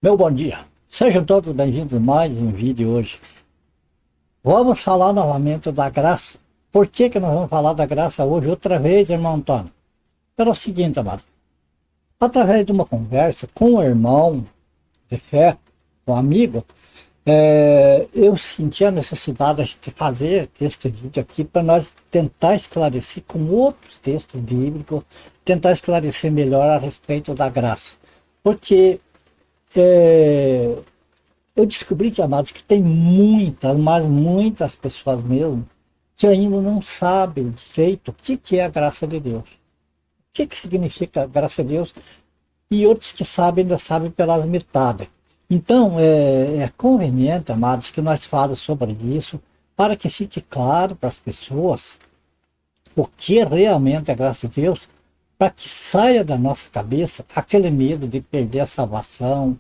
Meu bom dia. Sejam todos bem-vindos a mais um vídeo hoje. Vamos falar novamente da graça. Por que nós vamos falar da graça hoje outra vez, irmão Antônio? Pelo seguinte, amado. Através de uma conversa com um irmão de fé, um amigo, eu senti a necessidade de fazer este vídeo aqui para nós tentar esclarecer com outros textos bíblicos, tentar esclarecer melhor a respeito da graça. Porque eu descobri, que, amados, que tem muitas, mas muitas pessoas mesmo, que ainda não sabem direito o que é a graça de Deus. O que significa a graça de Deus? E outros que sabem, ainda sabem pelas metades. Então, é conveniente, amados, que nós falemos sobre isso, para que fique claro para as pessoas o que realmente é a graça de Deus, para que saia da nossa cabeça aquele medo de perder a salvação,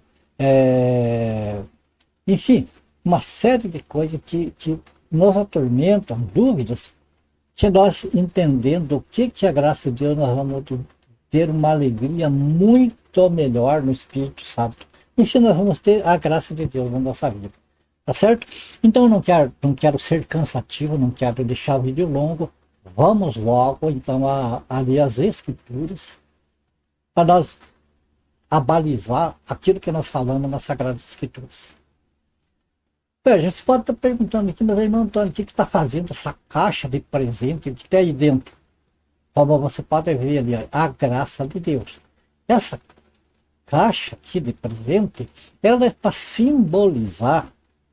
enfim, uma série de coisas que nos atormentam, dúvidas, que nós entendendo o que é a graça de Deus, nós vamos ter uma alegria muito melhor no Espírito Santo. Enfim, nós vamos ter a graça de Deus na nossa vida, tá certo? Então eu não quero ser cansativo, não quero deixar o vídeo longo. Vamos logo, então, a ler as Escrituras, para nós abalizar aquilo que nós falamos nas Sagradas Escrituras. Veja, você pode estar perguntando aqui, mas irmão Antônio, o que está fazendo essa caixa de presente, o que tem aí dentro? Como você pode ver ali, a graça de Deus. Essa caixa aqui de presente, ela é para simbolizar,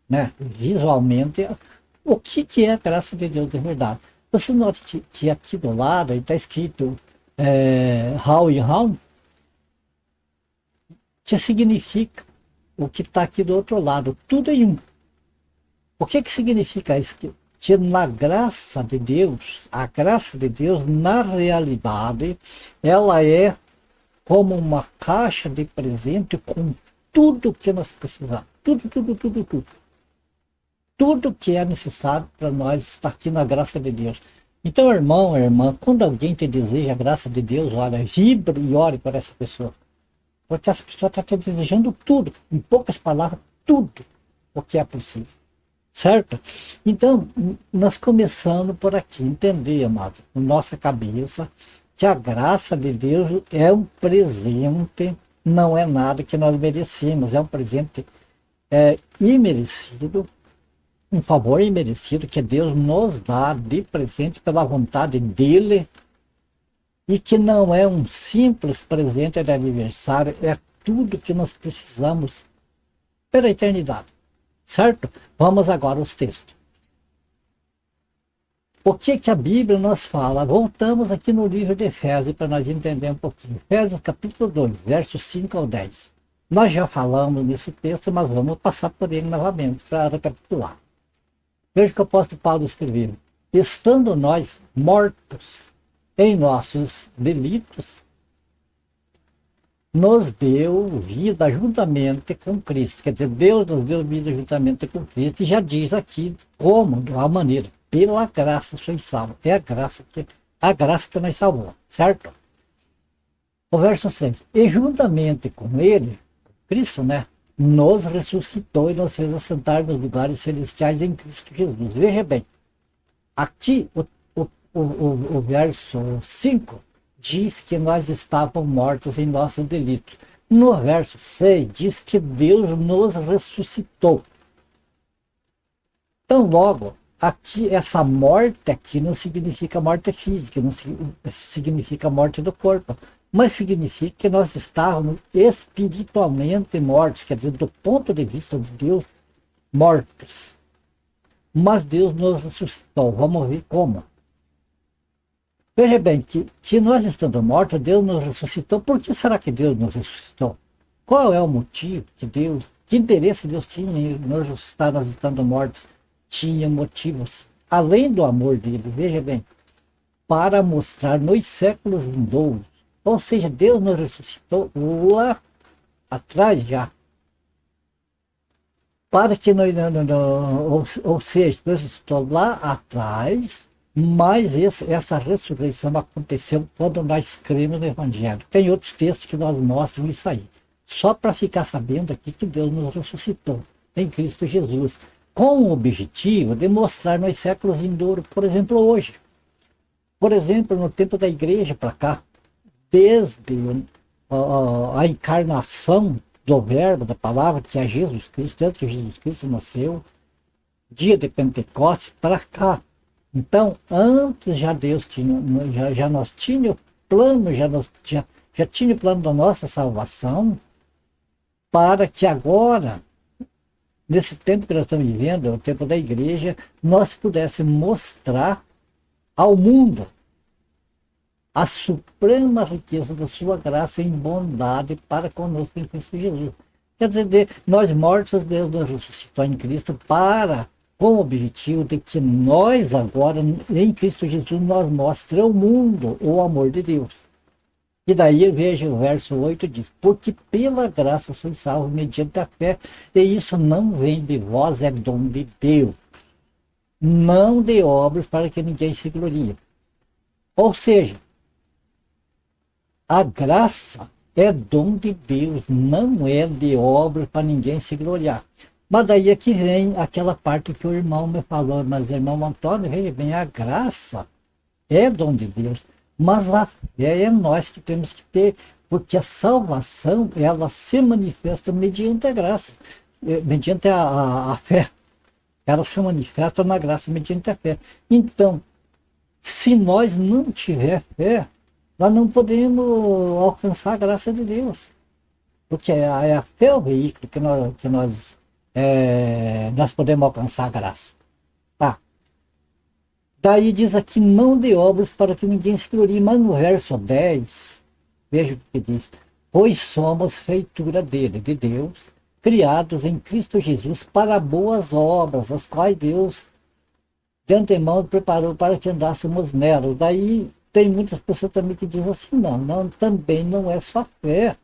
né, visualmente o que é a graça de Deus de verdade. Você nota que aqui do lado está escrito How e How, que significa o que está aqui do outro lado, tudo em um. O que significa isso? Que na graça de Deus, a graça de Deus, na realidade, ela é como uma caixa de presente com tudo que nós precisamos. Tudo. Tudo que é necessário para nós estar aqui na graça de Deus. Então, irmão, irmã, quando alguém te deseja a graça de Deus, olha, vibre e ore por essa pessoa. Porque essa pessoa está te desejando tudo, em poucas palavras, tudo o que é preciso. Certo? Então, nós começando por aqui, entender, amados, na nossa cabeça, que a graça de Deus é um presente, não é nada que nós merecemos, é um presente imerecido, um favor imerecido que Deus nos dá de presente pela vontade dele, e que não é um simples presente de aniversário, é tudo que nós precisamos pela eternidade. Certo? Vamos agora aos textos. O que a Bíblia nos fala? Voltamos aqui no livro de Efésios para nós entender um pouquinho. Efésios capítulo 2, versos 5 ao 10. Nós já falamos nesse texto, mas vamos passar por ele novamente para recapitular. Veja o que o apóstolo Paulo escreveu. Estando nós mortos em nossos delitos, nos deu vida juntamente com Cristo. Quer dizer, Deus nos deu vida juntamente com Cristo, e já diz aqui como, de uma maneira, pela graça sois salvos. É a graça que nos salvou, certo? O verso 6. E juntamente com ele, Cristo, né, nos ressuscitou e nos fez assentar nos lugares celestiais em Cristo Jesus. Veja bem, aqui o verso 5 diz que nós estávamos mortos em nossos delitos. No verso 6 diz que Deus nos ressuscitou. Então, logo, aqui, essa morte aqui não significa morte física, não significa morte do corpo, mas significa que nós estávamos espiritualmente mortos, quer dizer, do ponto de vista de Deus, mortos. Mas Deus nos ressuscitou. Vamos ver como. Veja bem, que nós estando mortos, Deus nos ressuscitou. Por que será que Deus nos ressuscitou? Qual é o motivo que interesse Deus tinha em nos ressuscitar, nós estando mortos? Tinha motivos, além do amor dele, veja bem, para mostrar nos séculos vindouros. Ou seja, Deus nos ressuscitou lá atrás já. Para que nós, ou seja, Deus ressuscitou lá atrás. Mas essa ressurreição aconteceu quando nós cremos no Evangelho. Tem outros textos que nós mostram isso aí. só para ficar sabendo aqui que Deus nos ressuscitou em Cristo Jesus, com o objetivo de mostrar nos séculos vindouros, por exemplo, hoje. Por exemplo, no tempo da igreja para cá, desde a encarnação do verbo, da palavra, que é Jesus Cristo, desde que Jesus Cristo nasceu, dia de Pentecostes para cá. Então, antes já Deus tinha, já nós tínhamos plano, já tinha o plano da nossa salvação, para que agora, nesse tempo que nós estamos vivendo, o tempo da igreja, nós pudéssemos mostrar ao mundo a suprema riqueza da sua graça em bondade para conosco em Cristo Jesus. Quer dizer, nós mortos, Deus nos ressuscitou em Cristo com o objetivo de que nós agora, em Cristo Jesus, nós mostramos ao mundo o amor de Deus. E daí veja o verso 8 diz, porque pela graça sois salvos mediante a fé, e isso não vem de vós, é dom de Deus, não de obras para que ninguém se glorie. Ou seja, a graça é dom de Deus, não é de obras para ninguém se gloriar. Mas daí é que vem aquela parte que o irmão me falou, mas irmão Antônio, veja bem, a graça é dom de Deus, mas a fé é nós que temos que ter, porque a salvação, ela se manifesta mediante a graça, mediante a fé. Ela se manifesta na graça mediante a fé. Então, se nós não tiver fé, nós não podemos alcançar a graça de Deus. Porque a fé é o veículo que nós podemos alcançar a graça. Tá. Daí diz aqui, não de obras para que ninguém se glorie. Mas no verso 10, veja o que diz. Pois somos feitura dele, de Deus, criados em Cristo Jesus para boas obras, as quais Deus de antemão preparou para que andássemos nelas. Daí tem muitas pessoas também que dizem assim, não, também não é só fé.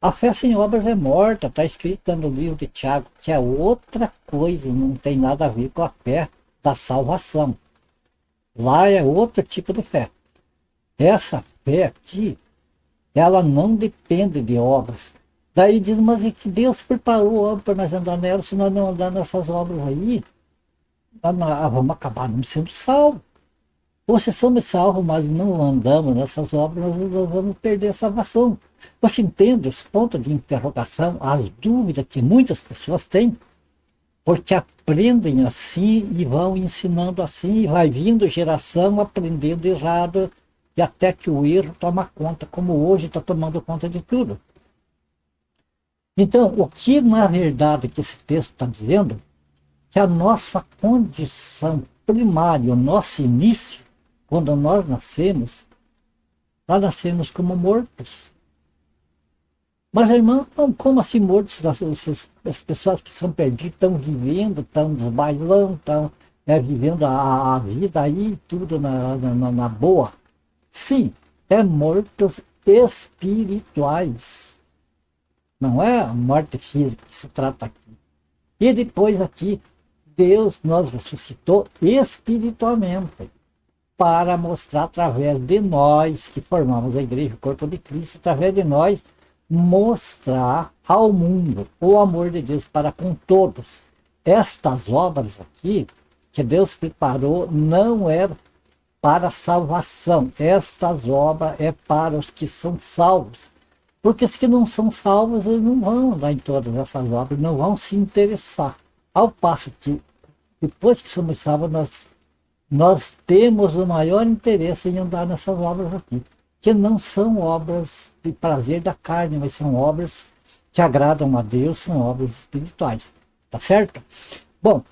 A fé sem obras é morta, está escrito no livro de Tiago, que é outra coisa, não tem nada a ver com a fé da salvação. Lá é outro tipo de fé. Essa fé aqui, ela não depende de obras. Daí diz, mas é que Deus preparou obra para nós andar nela, se nós não andar nessas obras aí, nós vamos acabar não sendo salvos. Ou se somos salvos, mas não andamos nessas obras, nós vamos perder a salvação. Você entende os pontos de interrogação, as dúvidas que muitas pessoas têm? Porque aprendem assim e vão ensinando assim, e vai vindo geração aprendendo errado, e até que o erro toma conta, como hoje está tomando conta de tudo. Então, o que na verdade que esse texto está dizendo, que a nossa condição primária, o nosso início, quando nós nascemos como mortos. Mas, irmão, como assim mortos? As pessoas que são perdidas estão vivendo, estão bailando, estão vivendo a vida aí, tudo na boa. Sim, é mortos espirituais. Não é a morte física que se trata aqui. E depois aqui, Deus nos ressuscitou espiritualmente, para mostrar através de nós, que formamos a igreja, o corpo de Cristo, através de nós, mostrar ao mundo o amor de Deus para com todos. Estas obras aqui, que Deus preparou, não é para salvação. Estas obras é para os que são salvos. Porque os que não são salvos, eles não vão andar em todas essas obras, não vão se interessar. Ao passo que, depois que somos salvos, nós temos o maior interesse em andar nessas obras aqui, que não são obras de prazer da carne, mas são obras que agradam a Deus, são obras espirituais. Tá certo? Bom,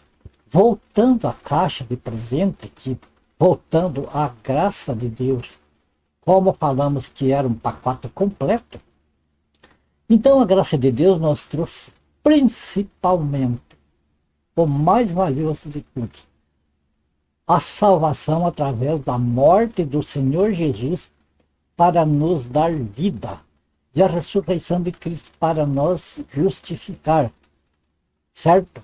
voltando à caixa de presente aqui, voltando à graça de Deus, como falamos que era um pacote completo, então a graça de Deus nos trouxe principalmente o mais valioso de tudo, a salvação através da morte do Senhor Jesus para nos dar vida, e a ressurreição de Cristo para nos justificar, certo?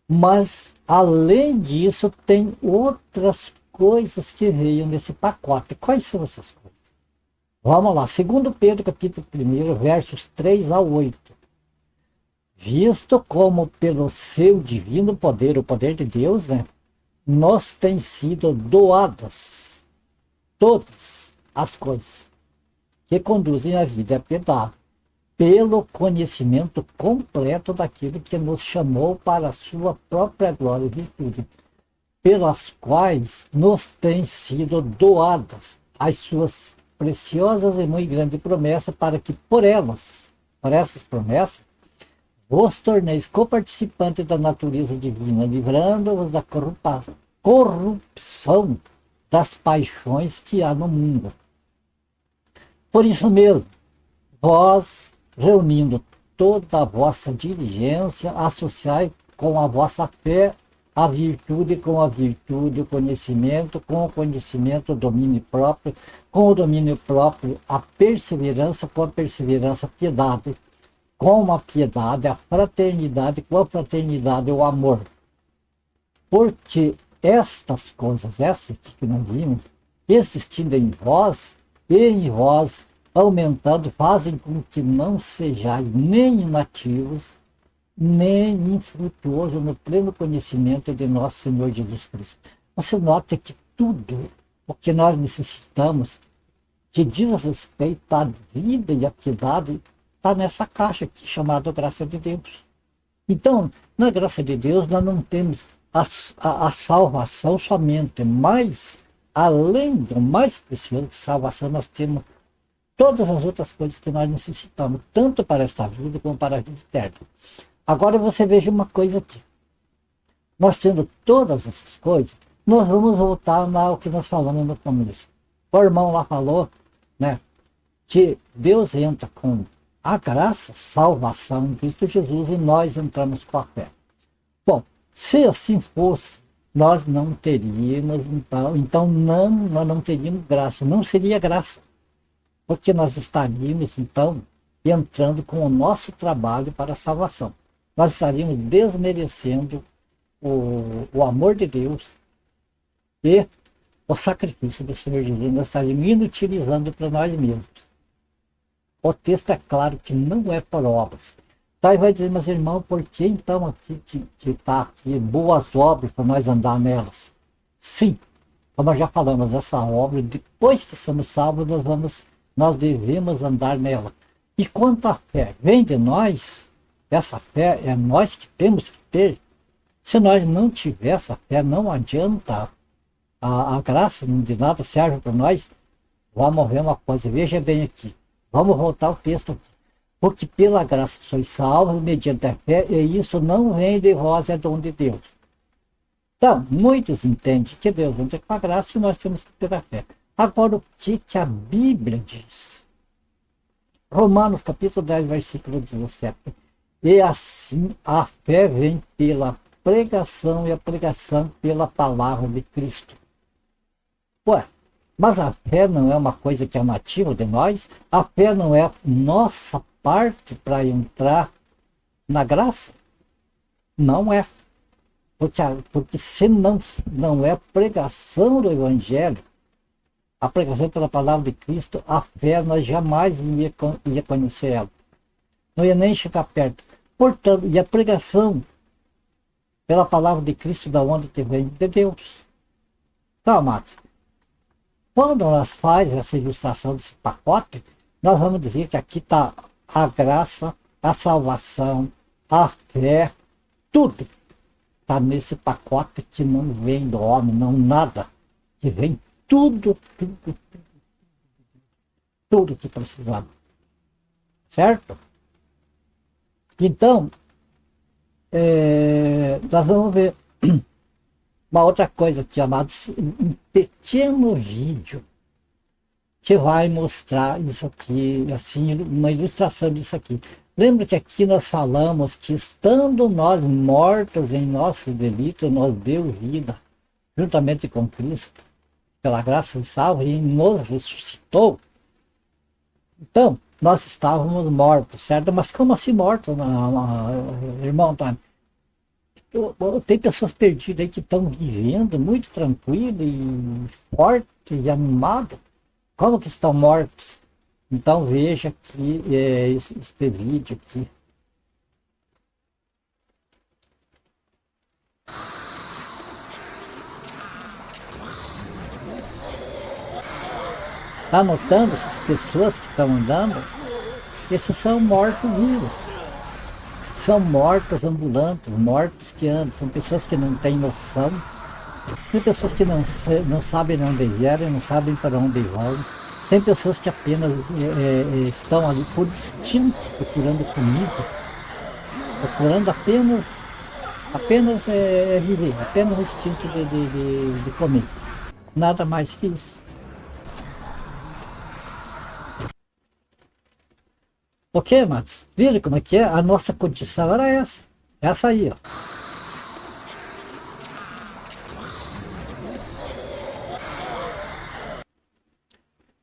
Mas, além disso, tem outras coisas que veio nesse pacote. Quais são essas coisas? Vamos lá, 2 Pedro capítulo 1, versos 3 a 8. Visto como pelo seu divino poder, o poder de Deus, né, nos têm sido doadas todas as coisas que conduzem à vida e à piedade, pelo conhecimento completo daquele que nos chamou para a sua própria glória e virtude, pelas quais nos têm sido doadas as suas preciosas e muito grandes promessas, para que por elas, por essas promessas, vos torneis coparticipantes da natureza divina, livrando-vos da corrupção das paixões que há no mundo. Por isso mesmo, vós, reunindo toda a vossa diligência, associai com a vossa fé a virtude com a virtude, o conhecimento com o conhecimento, o domínio próprio, com o domínio próprio, a perseverança com a perseverança, a piedade com a piedade, a fraternidade com a fraternidade, o amor. Porque estas coisas, essas que nós vimos, existindo em vós e em vós, aumentando, fazem com que não sejais nem inativos, nem infrutuoso no pleno conhecimento de nosso Senhor Jesus Cristo. Você nota que tudo o que nós necessitamos, que diz respeito à vida e à piedade, está nessa caixa aqui, chamada graça de Deus. Então, na graça de Deus, nós não temos a salvação somente, mas, além do mais precioso que salvação, nós temos todas as outras coisas que nós necessitamos, tanto para esta vida como para a vida eterna. Agora você veja uma coisa aqui. Nós tendo todas essas coisas, nós vamos voltar ao que nós falamos no começo. O irmão lá falou, né, que Deus entra com a graça, salvação em Cristo Jesus, e nós entramos com a fé. Bom, se assim fosse, nós não teríamos, nós não teríamos graça, não seria graça, porque nós estaríamos, então, entrando com o nosso trabalho para a salvação. Nós estaríamos desmerecendo o amor de Deus e o sacrifício do Senhor Jesus, nós estaríamos inutilizando para nós mesmos. O texto é claro que não é por obras. Daí vai dizer, mas irmão, por que então aqui que está aqui boas obras para nós andar nelas? Sim, como já falamos, essa obra, depois que somos salvos, nós devemos andar nela. E quanto à fé, vem de nós, essa fé é nós que temos que ter. Se nós não tiver essa fé, não adianta, a graça de nada serve para nós. Vamos morrer uma coisa, veja bem aqui. Vamos voltar ao texto aqui. Porque pela graça sois salvos, mediante a fé, e isso não vem de vós, é dom de Deus. Então, muitos entendem que Deus entra com a graça e nós temos que ter a fé. Agora, o que a Bíblia diz? Romanos capítulo 10, versículo 17. E assim a fé vem pela pregação e a pregação pela palavra de Cristo. Ué, mas a fé não é uma coisa que é nativa de nós? A fé não é nossa parte para entrar na graça? Não é. Porque se não é pregação do Evangelho, a pregação pela palavra de Cristo, a fé nós jamais ia conhecer ela. Não ia nem chegar perto. Portanto, e a pregação pela palavra de Cristo, da onde que vem? De Deus. Então, amados, quando nós fazemos essa ilustração desse pacote, nós vamos dizer que aqui está a graça, a salvação, a fé, tudo está nesse pacote que não vem do homem, não nada, que vem tudo que precisamos. Certo? Então, nós vamos ver uma outra coisa aqui, amados, um pequeno vídeo que vai mostrar isso aqui, assim, uma ilustração disso aqui. Lembra que aqui nós falamos que estando nós mortos em nossos delitos, nos deu vida, juntamente com Cristo, pela graça e salvo, e nos ressuscitou. Então, nós estávamos mortos, certo? Mas como assim mortos, irmão Antônio? Tem pessoas perdidas aí que estão vivendo muito tranquilo e forte e animado. Como que estão mortos? Então veja aqui esse vídeo aqui. Tá notando essas pessoas que estão andando? Esses são mortos-vivos. São mortos ambulantes, mortos que andam. São pessoas que não têm noção. Tem pessoas que não sabem onde vieram, não sabem para onde vão. Tem pessoas que apenas estão ali por instinto, procurando comida, procurando apenas viver, apenas o instinto de comer. Nada mais que isso. Ok, amados? Viram como é que é? A nossa condição era essa. Essa aí, ó.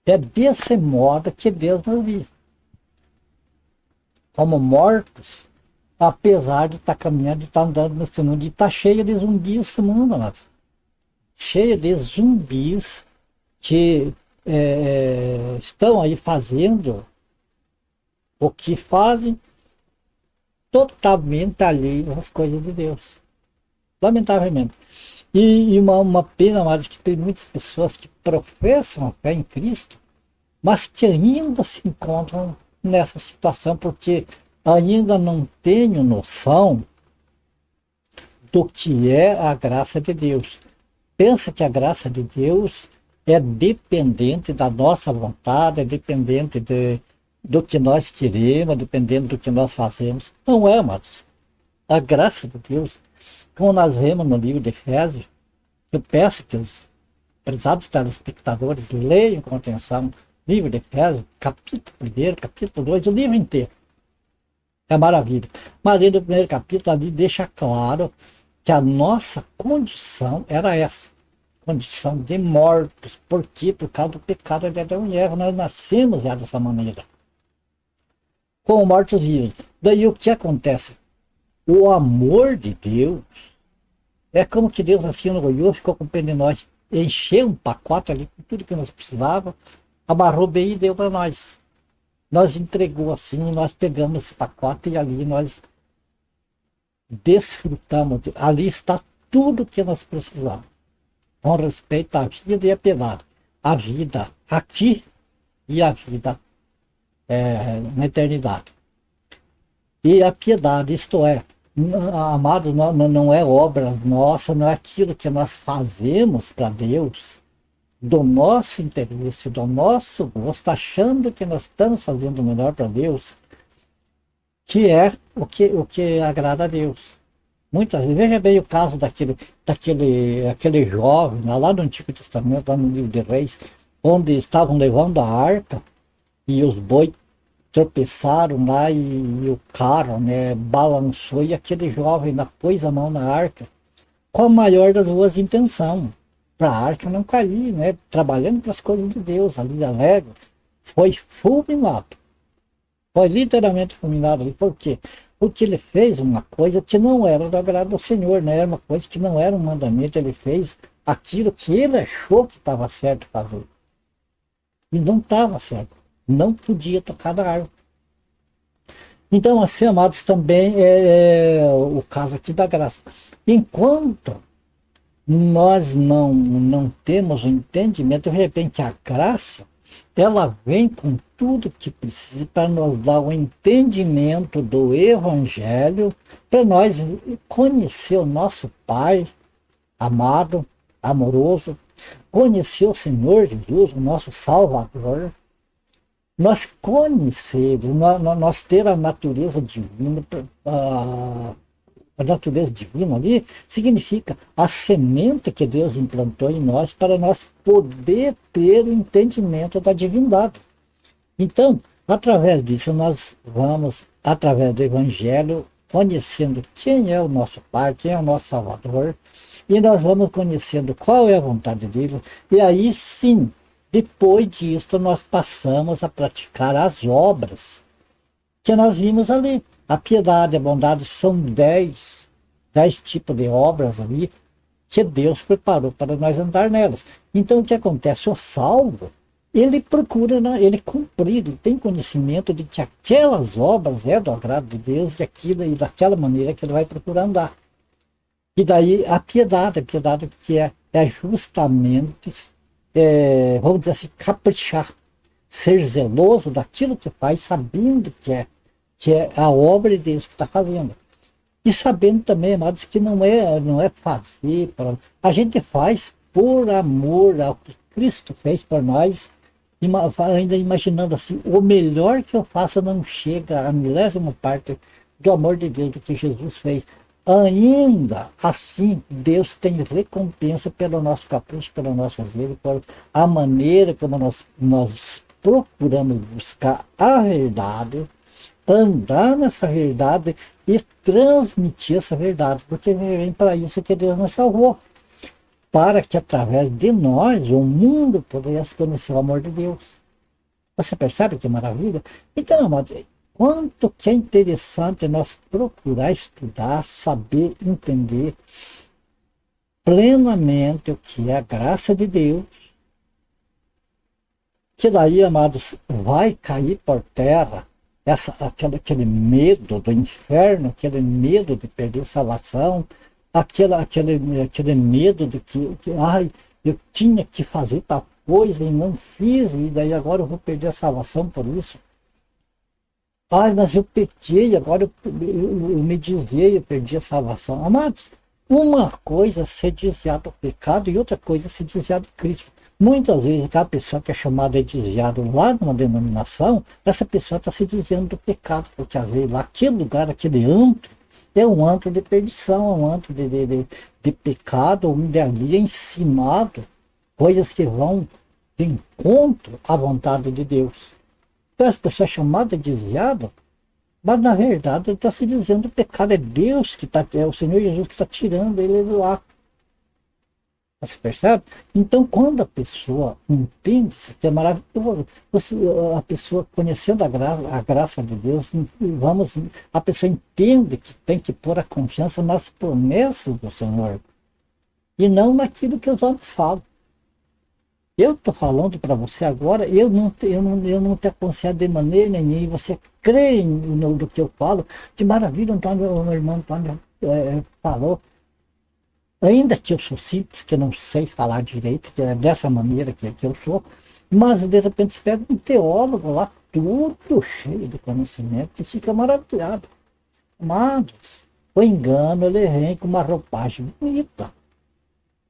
É desse modo que Deus nos viu. Como mortos, apesar de estar caminhando, de estar andando nesse mundo, e está cheio de zumbis esse mundo, amados. Cheio de zumbis que estão aí fazendo o que fazem totalmente alheio às coisas de Deus. Lamentavelmente. E uma pena, mas que tem muitas pessoas que professam a fé em Cristo, mas que ainda se encontram nessa situação, porque ainda não têm noção do que é a graça de Deus. Pensa que a graça de Deus é dependente da nossa vontade, é dependente do que nós queremos, dependendo do que nós fazemos. Não é, amados. A graça de Deus, como nós vemos no livro de Efésios, eu peço que os prezados telespectadores leiam com atenção o livro de Efésios, capítulo 1, capítulo 2, o livro inteiro. É maravilha. Mas no primeiro capítulo ali deixa claro que a nossa condição era essa. Condição de mortos. Por quê? Por causa do pecado de Adão e Eva. Nós nascemos já dessa maneira. Como mortos-vivos. Daí o que acontece? O amor de Deus é como que Deus assim orgulhou, ficou com pena de nós, encheu um pacote ali com tudo que nós precisávamos, amarrou bem e deu para nós. Nós entregou assim, nós pegamos esse pacote e ali nós desfrutamos. Ali está tudo que nós precisamos. Com respeito à vida e à piedade. A vida aqui e a vida na eternidade. E a piedade, isto é, amado, não é obra nossa, não é aquilo que nós fazemos para Deus, do nosso interesse, do nosso gosto, achando que nós estamos fazendo o melhor para Deus, que é o que agrada a Deus. Muitas vezes, veja bem o caso daquele jovem, lá no Antigo Testamento, lá no livro de Reis, onde estavam levando a arca e os bois tropeçaram lá e o carro, né, balançou e aquele jovem pôs a mão na arca com a maior das boas intenções, para a arca não cair, né, trabalhando para as coisas de Deus, ali alegre, foi fulminado, foi literalmente fulminado ali. Por quê? Porque ele fez uma coisa que não era do agrado do Senhor, né, era uma coisa que não era um mandamento, ele fez aquilo que ele achou que estava certo fazer, e não estava certo. Não podia tocar na arma. Então, assim, amados, também é o caso aqui da graça. Enquanto nós não temos o entendimento, de repente a graça, ela vem com tudo que precisa para nos dar o entendimento do Evangelho, para nós conhecer o nosso Pai amado, amoroso, conhecer o Senhor Jesus, o nosso Salvador, nós conhecer, nós ter a natureza divina, a natureza divina ali, significa a semente que Deus implantou em nós para nós poder ter o entendimento da divindade. Então, através disso, nós vamos, através do Evangelho, conhecendo quem é o nosso Pai, quem é o nosso Salvador, e nós vamos conhecendo qual é a vontade dele, e aí sim, depois disso, nós passamos a praticar as obras que nós vimos ali. A piedade e a bondade são 10 tipos de obras ali que Deus preparou para nós andar nelas. Então, o que acontece? O salvo, ele procura, né, ele cumprir, ele tem conhecimento de que aquelas obras é do agrado de Deus, e daquela maneira que ele vai procurar andar. E daí a piedade que é justamente, vamos dizer assim, caprichar, ser zeloso daquilo que faz, sabendo que é a obra de Deus que está fazendo. E sabendo também, amados, que não é fazer. A gente faz por amor ao que Cristo fez por nós, ainda imaginando assim, o melhor que eu faço não chega a milésima parte do amor de Deus, do que Jesus fez. Ainda assim, Deus tem recompensa pelo nosso capricho, pelo nosso zelo, por a maneira como nós procuramos buscar a verdade, andar nessa verdade e transmitir essa verdade, porque vem para isso que Deus nos salvou, para que através de nós o mundo pudesse conhecer o amor de Deus. Você percebe que maravilha? Então, amados, quanto que é interessante nós procurar estudar, saber, entender plenamente o que é a graça de Deus, que daí, amados, vai cair por terra aquele medo do inferno, aquele medo de perder salvação, aquele medo de que ai, eu tinha que fazer tal coisa e não fiz, e daí agora eu vou perder a salvação por isso. Ai, mas eu pequei, agora eu me desviei, eu perdi a salvação. Amados, uma coisa é ser desviado do pecado e outra coisa é ser desviado de Cristo. Muitas vezes, aquela pessoa que é chamada de desviado lá numa denominação, essa pessoa está se desviando do pecado, porque às vezes lá, aquele lugar, aquele antro, é um antro de perdição, é um antro de pecado, onde ali é ensinado coisas que vão de encontro à vontade de Deus. Então, as pessoas chamadas de desviado, mas na verdade ele está se dizendo o pecado, é Deus que está, é o Senhor Jesus que está tirando ele do ato. Você percebe? Então, quando a pessoa entende isso, que é maravilhoso, a pessoa conhecendo a graça de Deus, a pessoa entende que tem que pôr a confiança nas promessas do Senhor e não naquilo que os homens falam. Eu estou falando para você agora, eu não te aconselho de maneira nenhuma, e você crê no que eu falo, de maravilha, o meu irmão Antônio falou. Ainda que eu sou simples, que eu não sei falar direito, que é dessa maneira que eu sou, mas de repente você pega um teólogo lá, tudo cheio de conhecimento, e fica maravilhado. Amados, o engano, ele vem com uma roupagem bonita.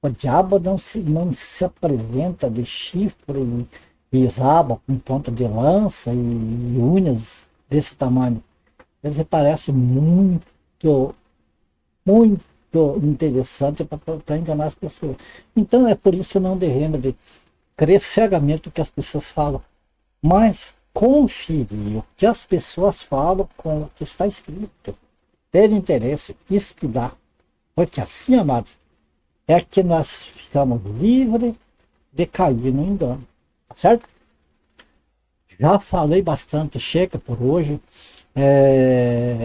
O diabo não se apresenta de chifre e rabo com ponta de lança e unhas desse tamanho. Ele parece muito, muito interessante para enganar as pessoas. Então é por isso que não devemos de crer cegamente o que as pessoas falam, mas conferir o que as pessoas falam com o que está escrito, ter interesse, estudar, porque assim, amados, é que nós ficamos livres de cair no engano, tá certo? Já falei bastante, chega por hoje.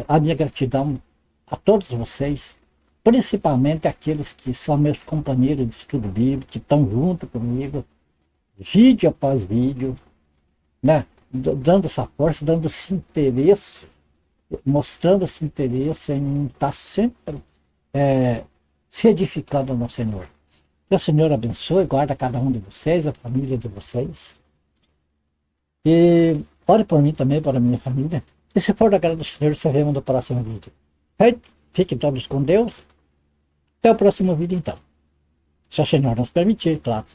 A minha gratidão a todos vocês, principalmente aqueles que são meus companheiros de estudo bíblico, que estão junto comigo, vídeo após vídeo, né? Dando essa força, dando esse interesse, mostrando esse interesse em estar sempre se edificando no Senhor. Que o Senhor abençoe, guarda cada um de vocês, a família de vocês. E ore por mim também, para a minha família. E se for da graça do Senhor, se vemos no próximo vídeo. Fiquem todos com Deus. Até o próximo vídeo, então. Se o Senhor nos permitir, claro.